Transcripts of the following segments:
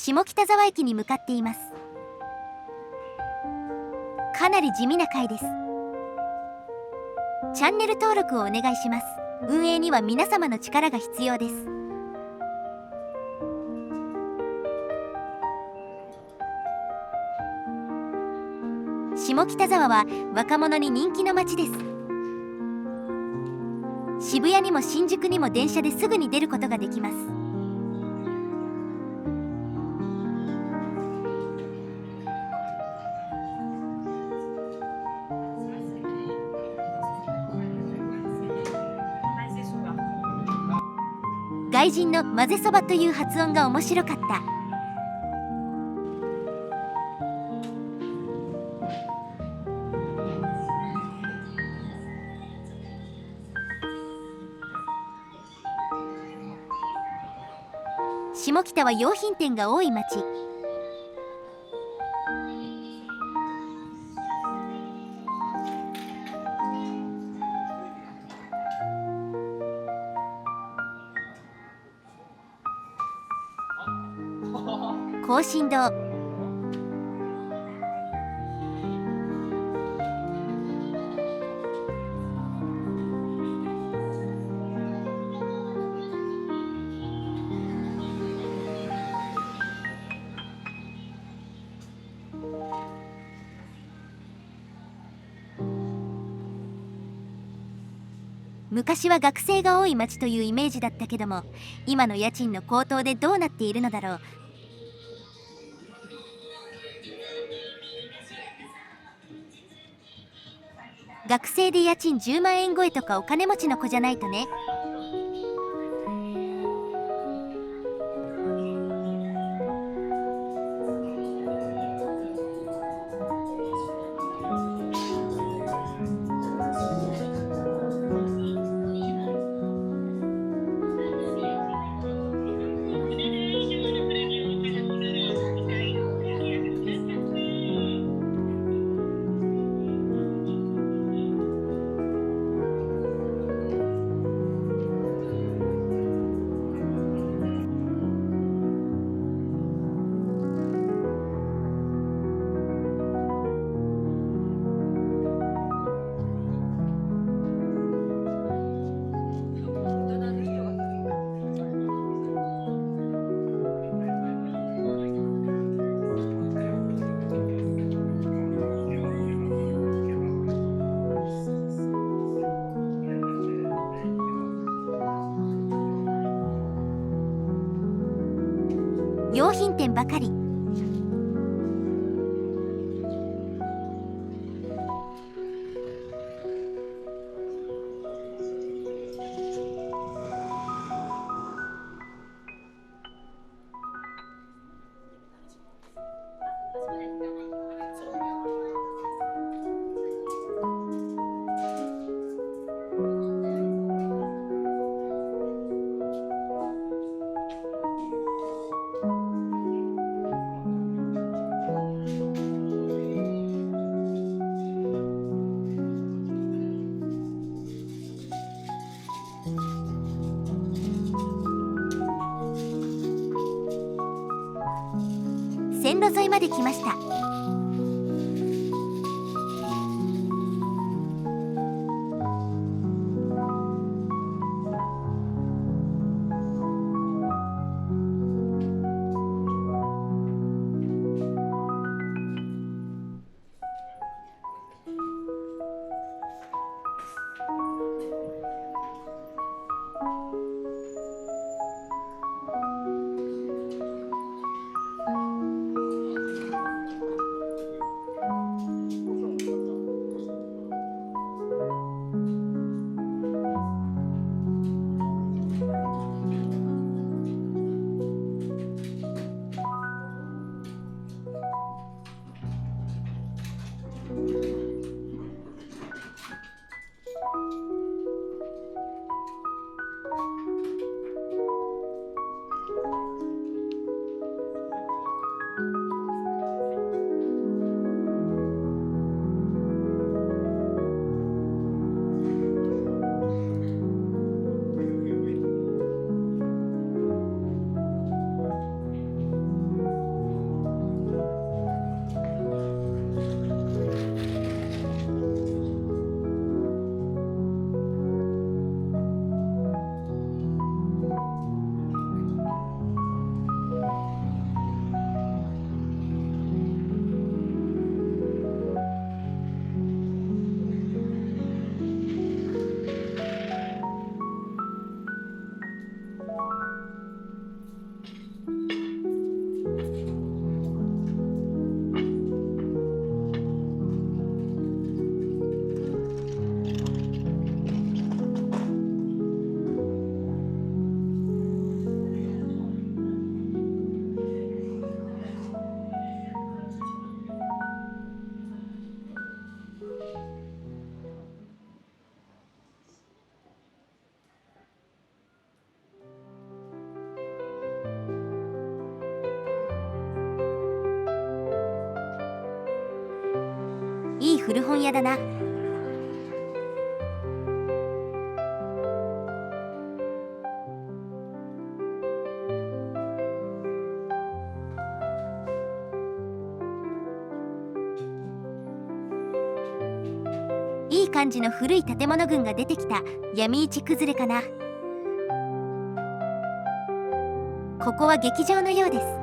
下北沢駅に向かっています。かなり地味な回です。チャンネル登録をお願いします。運営には皆様の力が必要です。下北沢は若者に人気の街です。渋谷にも新宿にも電車ですぐに出ることができます。外人の混ぜそばという発音が面白かった。下北は洋品店が多い町。庚申堂、昔は学生が多い町というイメージだったけども、今の家賃の高騰でどうなっているのだろう。学生で家賃10万円超えとかお金持ちの子じゃないとね。洋品店ばかり。線路沿いまで来ました。古本屋だな。いい感じの古い建物群が出てきた。闇市崩れかな。ここは劇場のようです。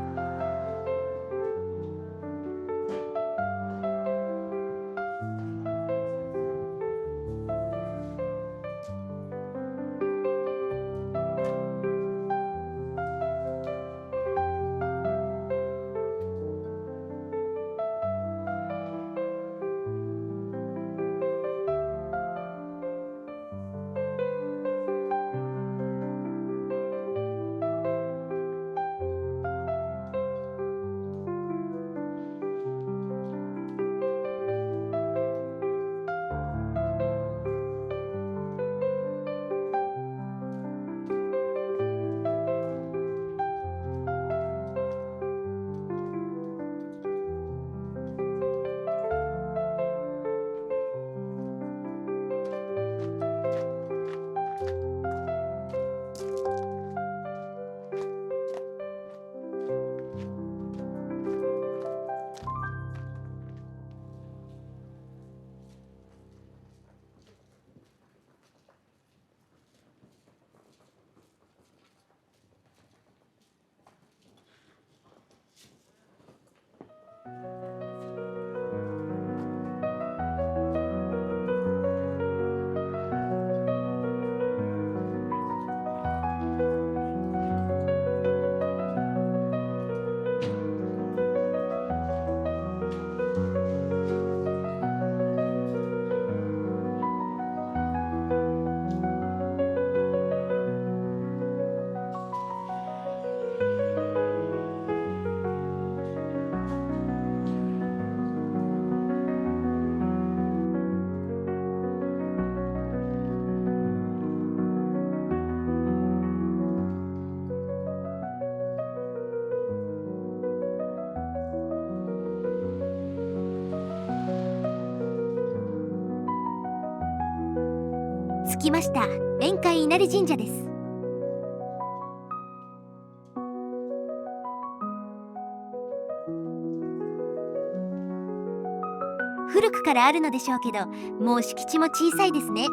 着きました。宴会稲荷神社です。古くからあるのでしょうけど、もう敷地も小さいですね。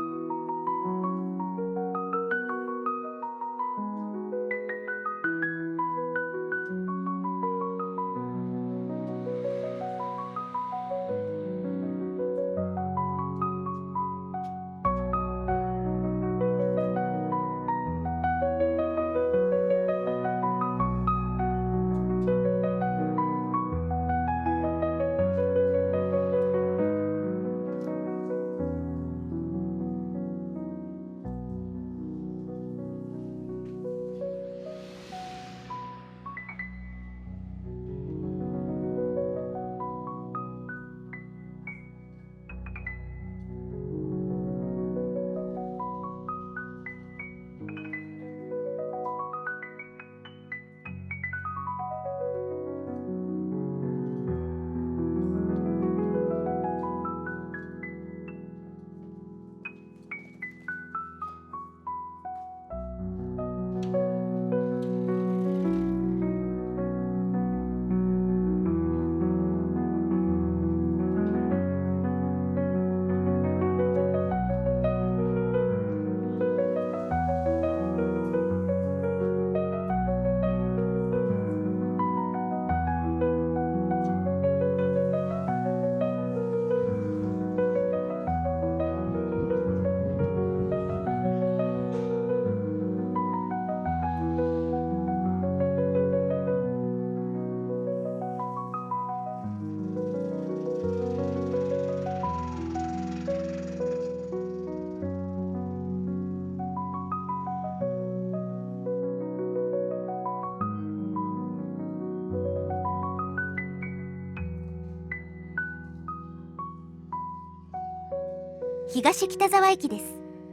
東北沢駅です。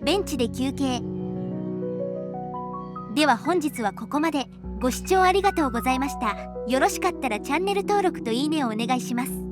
ベンチで休憩。では本日はここまで。ご視聴ありがとうございました。よろしかったらチャンネル登録といいねをお願いします。